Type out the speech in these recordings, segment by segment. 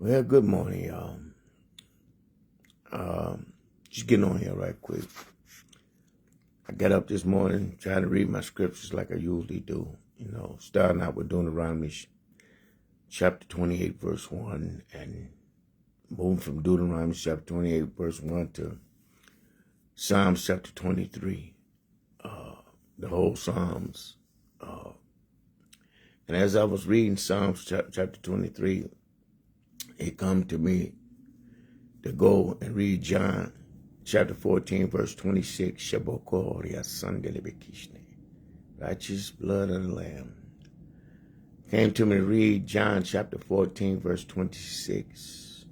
Well, good morning, y'all. Just getting on here right quick. I got up this morning, trying to read my scriptures like I usually do. Starting out with Deuteronomy chapter 28, verse 1, and moving from Deuteronomy chapter 28, verse 1 to Psalms chapter 23, the whole Psalms. And as I was reading Psalms chapter 23, it come to me to go and read John chapter 14, verse 26, Shabokoria Sandelebekishne, righteous blood of the Lamb. Came to me to read John chapter 14, verse 26,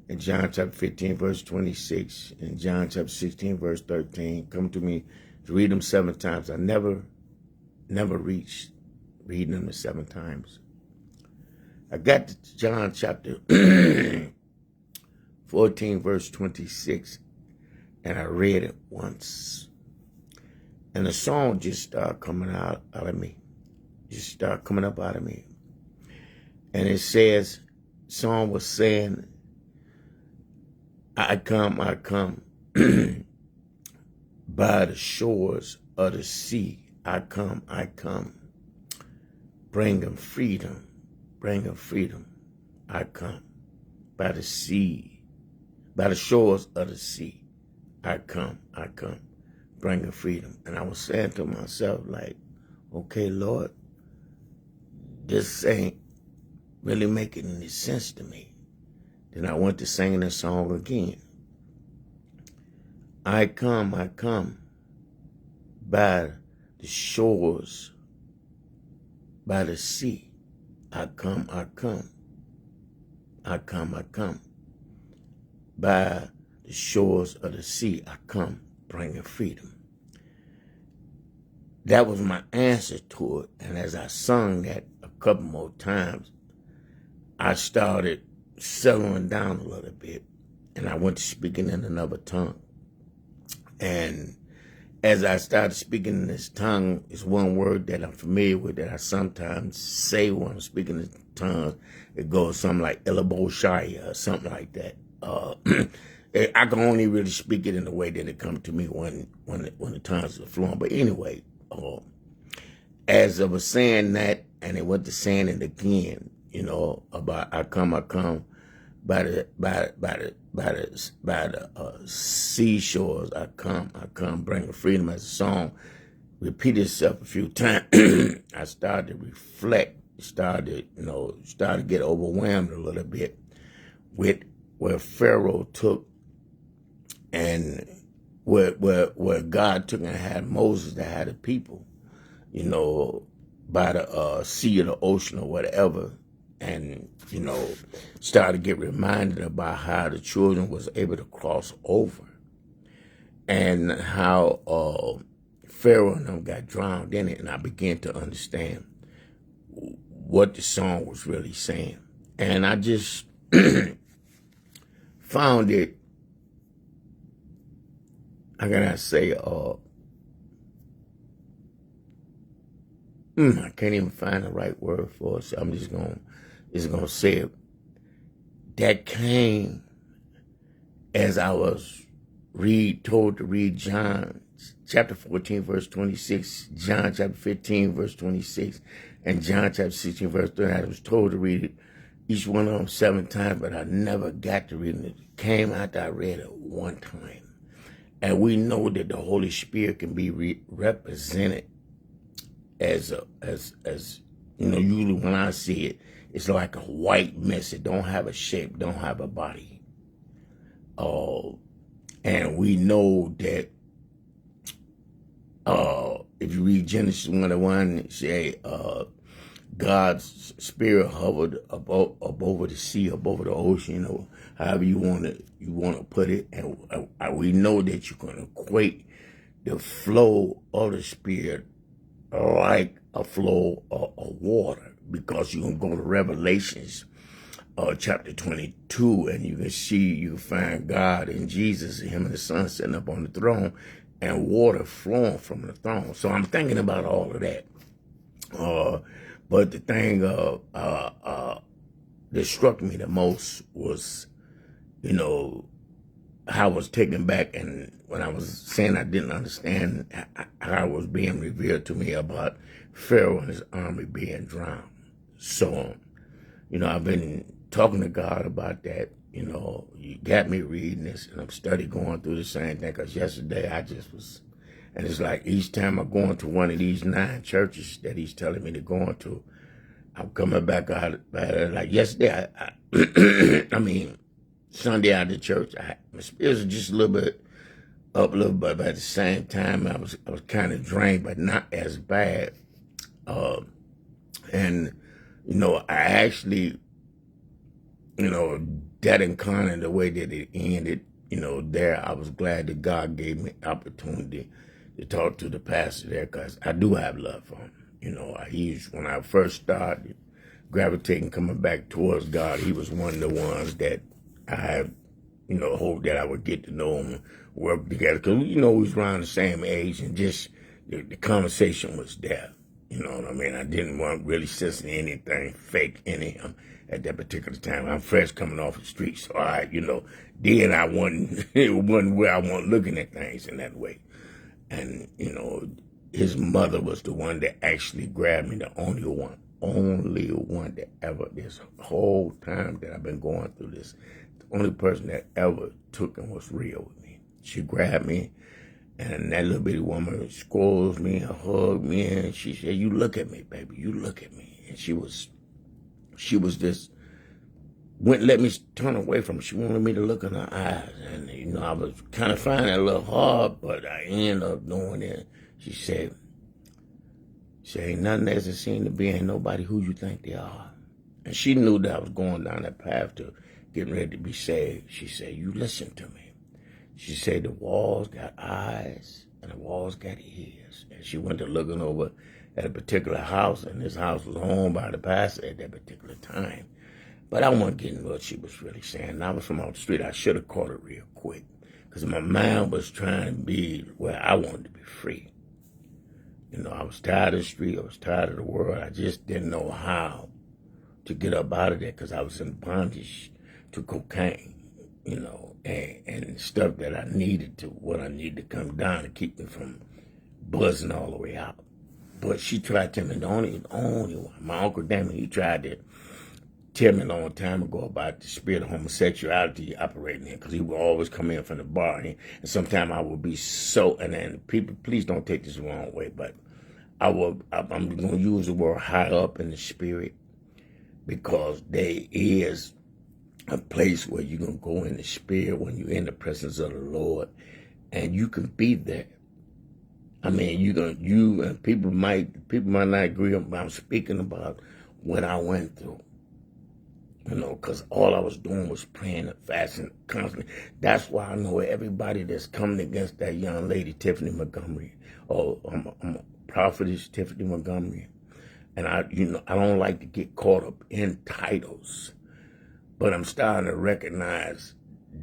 and John chapter 15, verse 26, and John chapter 16, verse 13. Come to me to read them 7 times. I never reached reading them the 7 times. I got to John chapter 14, verse 26, and I read it once. And the song just started coming out of me. Just started coming up out of me. And it says, song was saying, I come by the shores of the sea. I come, bringing freedom, I come by the sea, by the shores of the sea. I come, bringing freedom. And I was saying to myself, like, okay, Lord, this ain't really making any sense to me. Then I went to singing the song again. I come by the shores, by the sea. I come by the shores of the sea. I come bringing freedom. That was my answer to it. And as I sung that a couple more times, I started settling down a little bit, and I went to speaking in another tongue. And as I started speaking in this tongue, it's one word that I'm familiar with that I sometimes say when I'm speaking in tongues. It goes something like Elaboshaya or something like that. I can only really speak it in the way that it comes to me when the tongues are flowing. But anyway, as I was saying that, and it went to saying it again, about I come by the seashores. I come bringing freedom. As a song repeated itself a few times, I started to reflect, started to get overwhelmed a little bit with where Pharaoh took and where God took and had Moses to have the people, by the sea or the ocean or whatever. And, started to get reminded about how the children was able to cross over and how Pharaoh and them got drowned in it. And I began to understand what the song was really saying. And I just found it, how can I say, I can't even find the right word for it, so I'm just gonna say it. That came as I was told to read John chapter 14, verse 26, John chapter 15, verse 26, and John chapter 16, verse 30. I was told to read it, each one of them 7 times, but I never got to read it. It came after I read it one time. And we know that the Holy Spirit can be represented as usually when I see it, it's like a white mess. It don't have a shape, don't have a body. And we know that if you read Genesis 1:1, it say God's spirit hovered above the sea, above the ocean, however you want to put it. And we know that you can equate the flow of the spirit like a flow of water, because you can go to Revelations chapter 22, and you can find God and Jesus, him and the Son sitting up on the throne, and water flowing from the throne. So I'm thinking about all of that. But the thing that struck me the most was, how I was taken back, and when I was saying I didn't understand how it was being revealed to me about Pharaoh and his army being drowned. So, I've been talking to God about that. You got me reading this, and I'm studying going through the same thing, because yesterday I just was, and it's like each time I go into one of these 9 churches that he's telling me to go into, I'm coming back out, like yesterday, I mean, Sunday out of church, my spirits was just a little bit up a little bit, but at the same time, I was kind of drained, but not as bad. And, I actually, that encounter, the way that it ended, there, I was glad that God gave me opportunity to talk to the pastor there, because I do have love for him. When I first started gravitating, coming back towards God, he was one of the ones that I had, hope that I would get to know him, work together. Because, we was around the same age, and just the conversation was there. You know what I mean? I didn't want really sensing anything fake in him at that particular time. I'm fresh coming off the street, so then I wasn't, it wasn't where I wasn't looking at things in that way. And, his mother was the one that actually grabbed me, the only one that ever, this whole time that I've been going through this, the only person that ever took and was real with me. She grabbed me, and that little bitty woman squoze me and hugged me, and she said, "You look at me, baby, you look at me." And she was just, wouldn't let me turn away from her. She wanted me to look in her eyes. And, I was kind of finding it a little hard, but I ended up doing it. She said, ain't nothing as it seemed to be, ain't nobody who you think they are. And she knew that I was going down that path to getting ready to be saved. She said, "You listen to me." She said, "The walls got eyes and the walls got ears." And she went to looking over at a particular house, and this house was owned by the pastor at that particular time. But I wasn't getting what she was really saying. And I was from off the street. I should have caught it real quick, because my mind was trying to be where I wanted to be free. I was tired of the street. I was tired of the world. I just didn't know how to get up out of there, because I was in bondage to cocaine, and stuff that I needed to come down to keep me from buzzing all the way out. But she tried to tell me, the only one, my Uncle Damon, he tried to tell me a long time ago about the spirit of homosexuality operating in, because he would always come in from the bar, and sometimes I would be so, and then people, please don't take this the wrong way, but I'm going to use the word high up in the spirit, because there is a place where you can go in the spirit when you're in the presence of the Lord, and you can be there. I mean, people might not agree, but I'm speaking about what I went through. Because all I was doing was praying and fasting constantly. That's why I know everybody that's coming against that young lady, Tiffany Montgomery, or prophetess Tiffany Montgomery. And I don't like to get caught up in titles, but I'm starting to recognize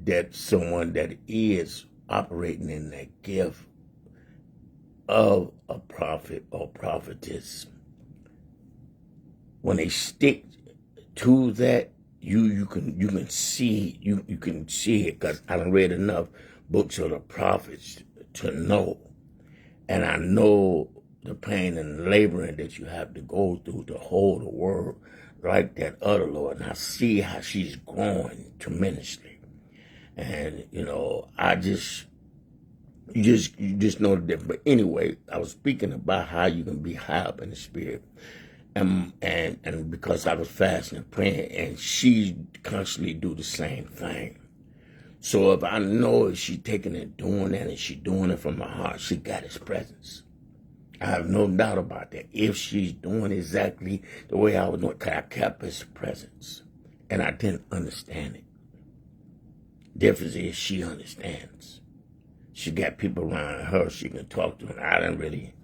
that someone that is operating in that gift of a prophet or prophetess, when they stick to that, you can see it, because I done read enough books of the prophets to know, and I know the pain and laboring that you have to go through to hold the word like that other Lord, and I see how she's growing tremendously, and you just know the difference. But anyway, I was speaking about how you can be high up in the spirit. And because I was fasting and praying, and she constantly do the same thing. So if I know if she taking it, doing that, and she doing it from her heart, she got his presence. I have no doubt about that. If she's doing exactly the way I was doing, because I kept his presence, and I didn't understand it. Difference is she understands. She got people around her she can talk to, and I didn't really.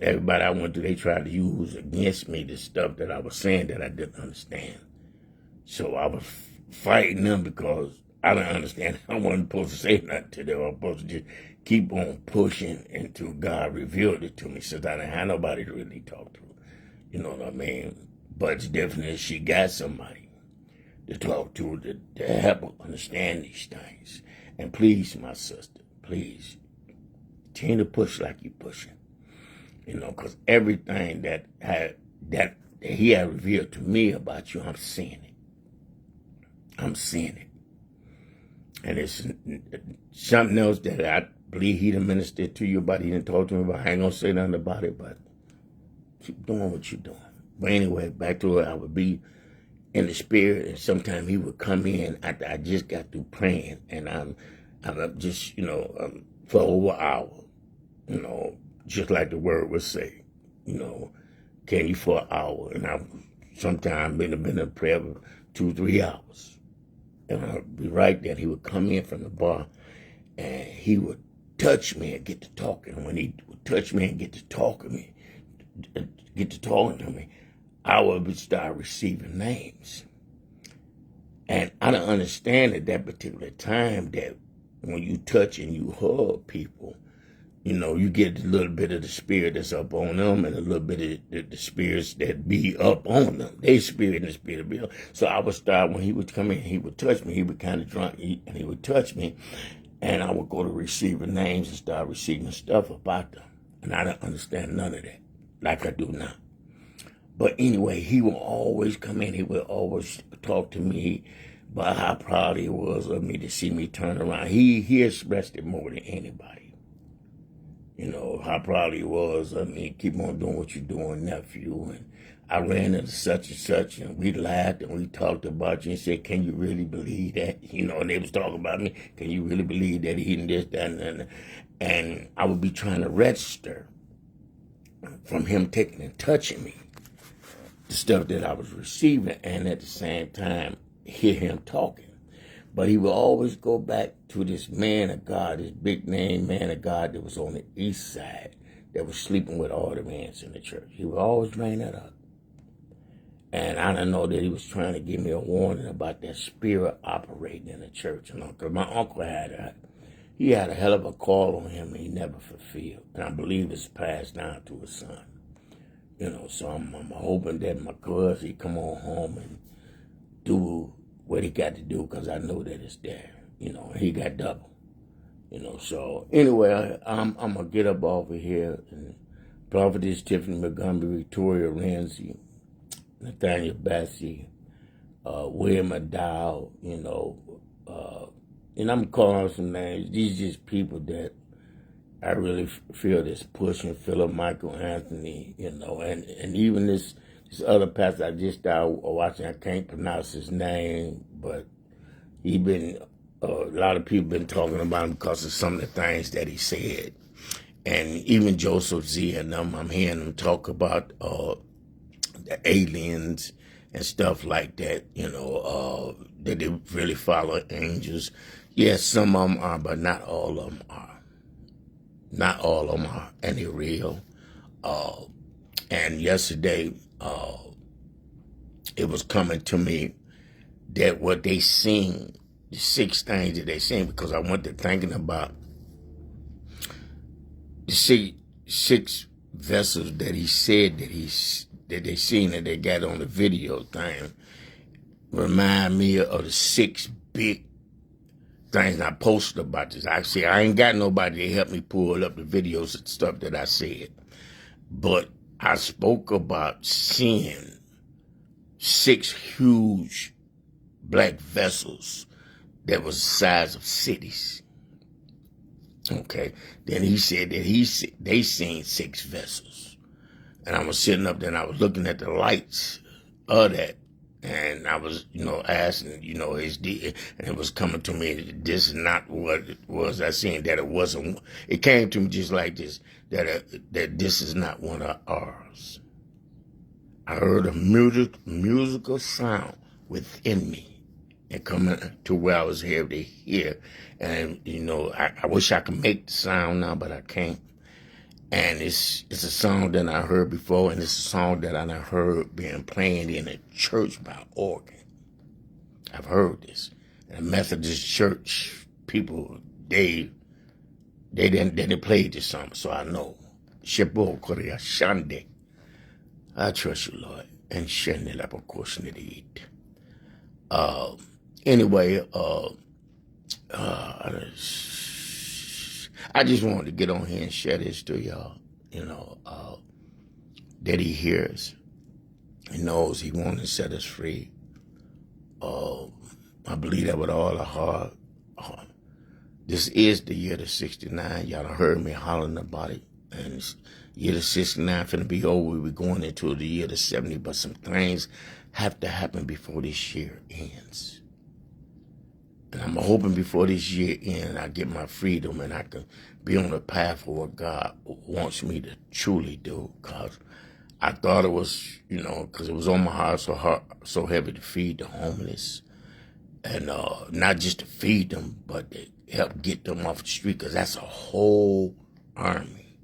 Everybody I went to, they tried to use against me the stuff that I was saying that I didn't understand. So I was fighting them because I didn't understand. I wasn't supposed to say nothing to them. I was supposed to just keep on pushing until God revealed it to me, since I didn't have nobody to really talk to. You know what I mean? But it's different if she got somebody to talk to help them understand these things. And please, my sister, please, continue to push like you're pushing. Because everything that he had revealed to me about you, I'm seeing it. I'm seeing it. And it's something else that I believe he done ministered to you about. He didn't talk to me about. I ain't going to say nothing about it, but keep doing what you're doing. But anyway, back to it. I would be in the spirit, and sometimes he would come in after I just got through praying, and I'm just, for over an hour, just like the word would say, can you for an hour? And I sometimes been in prayer for 2-3 hours. And I'd be right there. He would come in from the bar, and he would touch me and get to talking. When he would touch me and get to talking to me, I would start receiving names. And I don't understand at that particular time that when you touch and you hug people, you get a little bit of the spirit that's up on them and a little bit of the spirits that be up on them. They spirit and the spirit of Bill. So I would start, when he would come in, he would touch me. He would kind of drunk, and he would touch me. And I would go to receiving names and start receiving stuff about them. And I don't understand none of that like I do now. But anyway, he would always come in. He would always talk to me about how proud he was of me to see me turn around. He expressed it more than anybody. How proud he was of me. Keep on doing what you're doing, nephew. And I ran into such and such, and we laughed and we talked about you and said, can you really believe that? And they was talking about me. Can you really believe that he did this, that, and and I would be trying to register from him taking and touching me, the stuff that I was receiving, and at the same time hear him talking. But he would always go back to this man of God, this big name man of God that was on the east side, that was sleeping with all the men in the church. He would always bring that up. And I didn't know that he was trying to give me a warning about that spirit operating in the church. Because my uncle had a hell of a call on him and he never fulfilled. And I believe it's passed down to his son. So I'm hoping that my cousin, he come on home and do what he got to do, because I know that it's there. He got double. So anyway, I'm going to get up off of here. And Prophetess Tiffany Montgomery, Victoria Ramsey, Nathaniel Bassey, William McDowell, and I'm calling some names. These just people that I really feel this pushing. Philip Michael Anthony, and even this other pastor I just started watching, I can't pronounce his name, but a lot of people been talking about him because of some of the things that he said. And even Joseph Z and them, I'm hearing them talk about the aliens and stuff like that, that they really follow angels. Yes, some of them are, but not all of them are. Not all of them are, and they're real. And yesterday, it was coming to me that what they seen, the 6 things that they seen, because I went to thinking about the six vessels that he said that they seen, that they got on the video thing, remind me of the 6 big things I posted about this. I ain't got nobody to help me pull up the videos and stuff that I said, but I spoke about seeing 6 huge black vessels that was the size of cities. Okay. Then he said that they seen 6 vessels. And I was sitting up there and I was looking at the lights of that. And I was, asking, and it was coming to me, this is not what it was. I seen that it wasn't. It came to me just like this, that this is not one of ours. I heard a musical sound within me and coming to where I was able to hear. And, I wish I could make the sound now, but I can't. And it's a song that I heard before, and it's a song that I heard being played in a church by organ. I've heard this. And the Methodist church people, they didn't play this song, so I know. Shebo Korea Shande. I trust you, Lord. And Shende Lapo Koshne. Uh, anyway, I just wanted to get on here and share this to y'all. That he hears. He knows he wants to set us free. I believe that with all the heart. This is the year to 69. Y'all done heard me hollering about it. And it's year to 69 finna be over. We're going into the year to 70, but some things have to happen before this year ends. And I'm hoping before this year ends, I get my freedom and I can be on the path for what God wants me to truly do. Because I thought it was, because it was on my heart so heavy to feed the homeless. And not just to feed them, but to help get them off the street, because that's a whole army.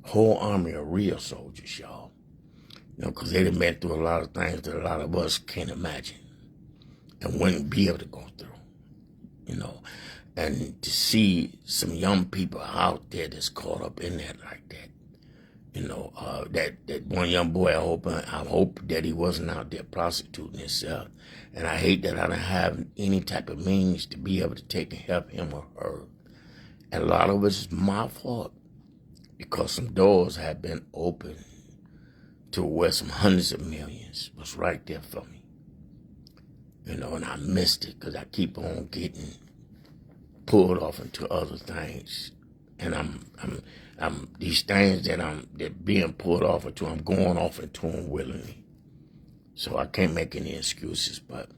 Whole army of real soldiers, y'all. Because they done been through a lot of things that a lot of us can't imagine and wouldn't be able to go through. And to see some young people out there that's caught up in that like that. That one young boy, I hope that he wasn't out there prostituting himself. And I hate that I don't have any type of means to be able to take and help him or her. And a lot of it is my fault, because some doors have been opened to where some hundreds of millions was right there for me. And I missed it because I keep on getting pulled off into other things. And I'm these things that being pulled off into, I'm going off into them willingly. So I can't make any excuses, but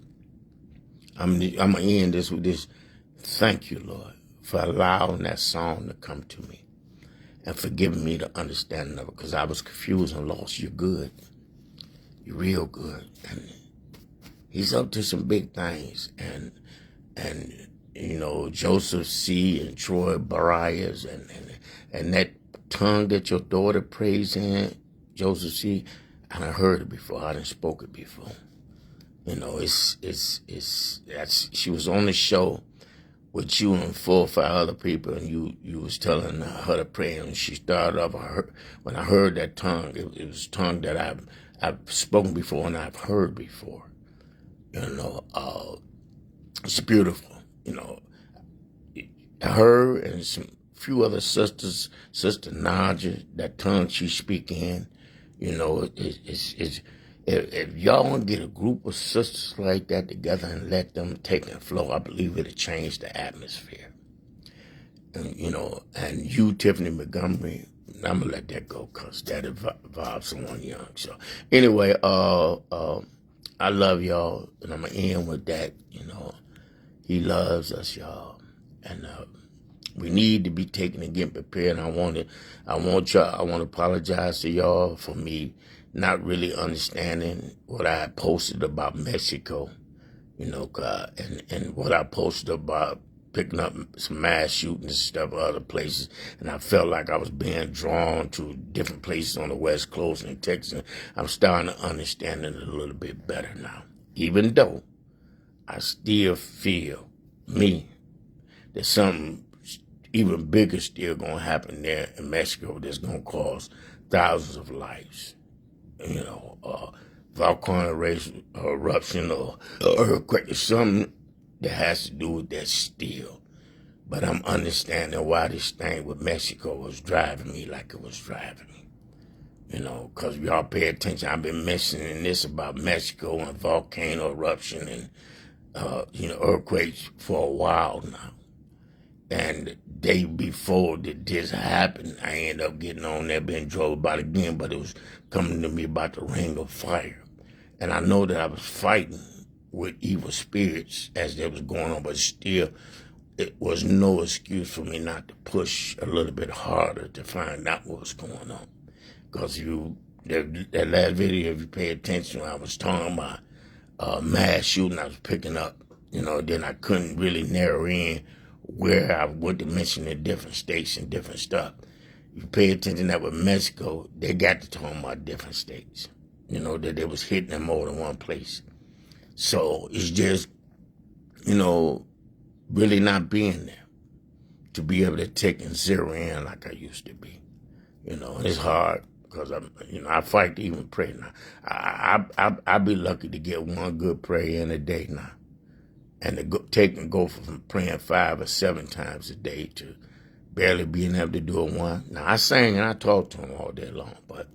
I'm gonna end this with this. Thank you, Lord, for allowing that song to come to me and for giving me the understanding of it, because I was confused and lost. You're good. You're real good. And he's up to some big things. And Joseph C. and Troy Barriers and that tongue that your daughter prays in, Joseph C., I done heard it before. I done spoke it before. She was on the show with you and 4 or 5 other people, and you was telling her to pray, and she started off. When I heard that tongue, it was a tongue that I've spoken before and I've heard before. It's beautiful. Her and some few other sisters, Sister Naja, that tongue she speak in, if y'all want to get a group of sisters like that together and let them take and flow, I believe it'll change the atmosphere. And you, Tiffany Montgomery, I'm gonna let that go because that involves someone young. So anyway, I love y'all, and I'm gonna end with that. He loves us, y'all, and we need to be taken and getting prepared. And I want to apologize to y'all for me not really understanding what I posted about Mexico, and what I posted about picking up some mass shootings and stuff other places. And I felt like I was being drawn to different places on the West Coast and Texas. I'm starting to understand it a little bit better now, even though I still feel that something even bigger still going to happen there in Mexico that's going to cause thousands of lives. Volcanic eruption or earthquake, something that has to do with that still. But I'm understanding why this thing with Mexico was driving me like it was driving me. Because y'all pay attention, I've been mentioning this about Mexico and volcano eruption and, earthquakes for a while now. And the day before this happened, I ended up getting on there, being drove about again, but it was coming to me about the ring of fire. And I know that I was fighting with evil spirits as they was going on, but still, it was no excuse for me not to push a little bit harder to find out what was going on. Because that last video, if you pay attention, I was talking about mass shooting I was picking up, then I couldn't really narrow in where I went to mention the different states and different stuff. You pay attention that with Mexico, they got to talk about different states, that they was hitting them more than one place. So it's just, really not being there to be able to take and zero in like I used to be. It's hard. because I fight to even pray now. I'd be lucky to get one good prayer in a day now, and to go from praying 5 or 7 times a day to barely being able to do it one. Now I sing and I talk to him all day long, but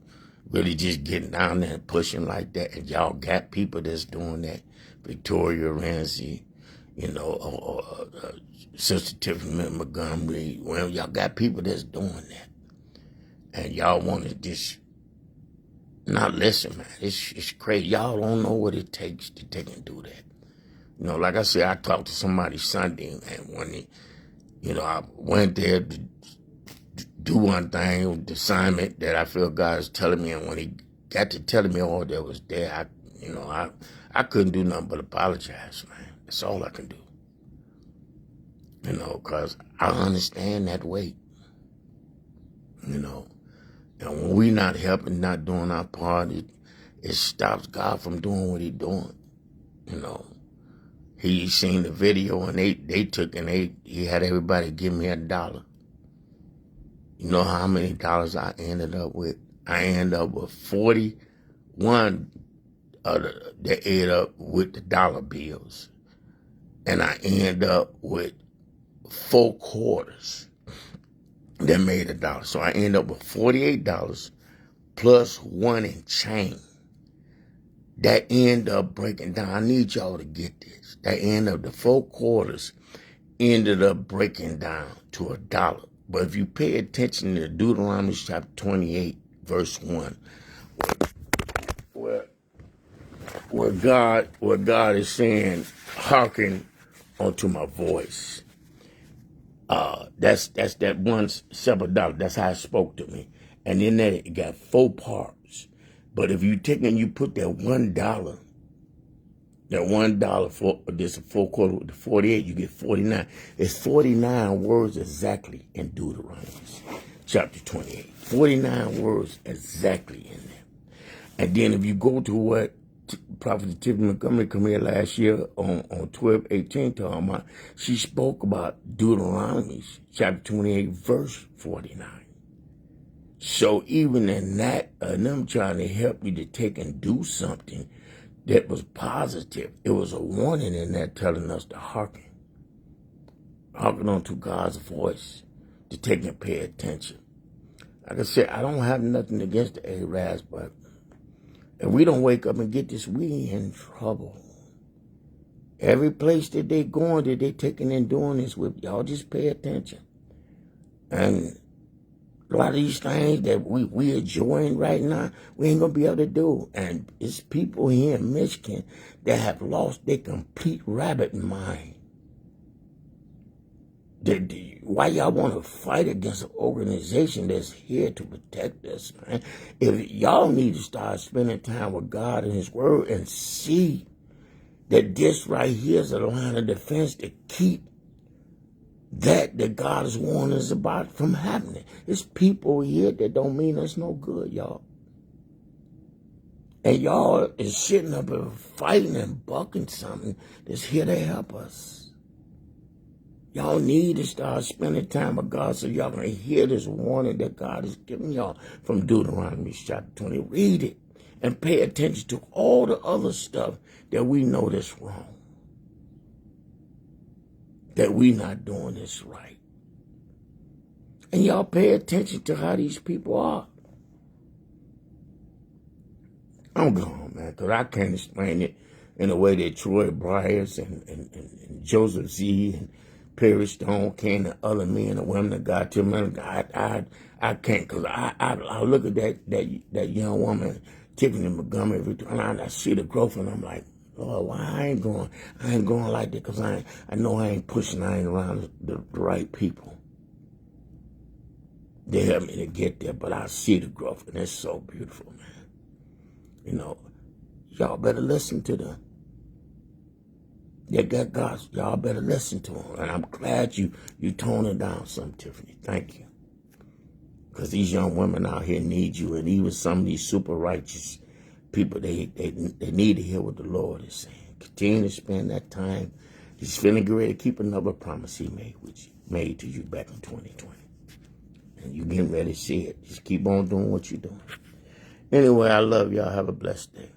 really just getting down there and pushing like that, and y'all got people that's doing that. Victoria Ramsey, or Sister Tiffany Montgomery. Well, y'all got people that's doing that. And y'all want to just not listen, man. It's crazy. Y'all don't know what it takes to take and do that. Like I said, I talked to somebody Sunday, and when I went there to do one thing, the assignment that I feel God is telling me, and when he got to telling me all that was there, I couldn't do nothing but apologize, man. That's all I can do. Because I understand that weight. And when we not helping, not doing our part, it stops God from doing what he's doing. He seen the video, and they took and he had everybody give me $1. You know how many dollars I ended up with? I ended up with 41 that ate up with the dollar bills. And I ended up with 4 quarters that made $1. So I ended up with $48 plus 1 and change. That ended up breaking down. I need y'all to get this. That ended up, the 4 quarters ended up breaking down to $1. But if you pay attention to Deuteronomy chapter 28, verse 1, where God is saying, hearken unto my voice. That's that one $7. That's how it spoke to me. And in that it got 4 parts. But if you take and you put that $1, for this 4 quarter with the 48, you get 49. It's 49 words exactly in Deuteronomy chapter 28. 49 words exactly in there. And then if you go to what Prophet Tiffany Montgomery come here last year on 12/18 talking about, she spoke about Deuteronomy chapter 28 verse 49. So even in that, them trying to help you to take and do something that was positive, it was a warning in there telling us to hearken unto God's voice, to take and pay attention. Like I said, I don't have nothing against the Arabs, but if we don't wake up and get this, we in trouble. Every place that they going, that they taking and doing this with, y'all just pay attention. And a lot of these things that we enjoying right now, we ain't going to be able to do. And it's people here in Michigan that have lost their complete rabbit mind. Why y'all want to fight against an organization that's here to protect us, man? If y'all need to start spending time with God and his word and see that this right here is a line of defense to keep that God is warning us about from happening. It's people here that don't mean us no good, y'all. And y'all is sitting up and fighting and bucking something that's here to help us. Y'all need to start spending time with God so y'all can hear this warning that God is giving y'all from Deuteronomy chapter 20. Read it and pay attention to all the other stuff that we know that's wrong, that we not doing this right. And y'all pay attention to how these people are. I'm gone, man, because I can't explain it in a way that Troy Bryars and Joseph Z. and Perry Stone can, and other men and women that God tell me, I can't, because I look at that young woman, Tiffany Montgomery, and I see the growth, and I'm like, Lord, why I ain't going like that, because I know I ain't pushing, I ain't around the right people. They help me to get there, but I see the growth, and it's so beautiful, man. Y'all better listen to them. They got God. Y'all better listen to them. And I'm glad you tone it down some, Tiffany. Thank you. Because these young women out here need you. And even some of these super righteous people, they need to hear what the Lord is saying. Continue to spend that time. He's feeling ready to keep another promise he made to you back in 2020. And you getting ready to see it. Just keep on doing what you're doing. Anyway, I love y'all. Have a blessed day.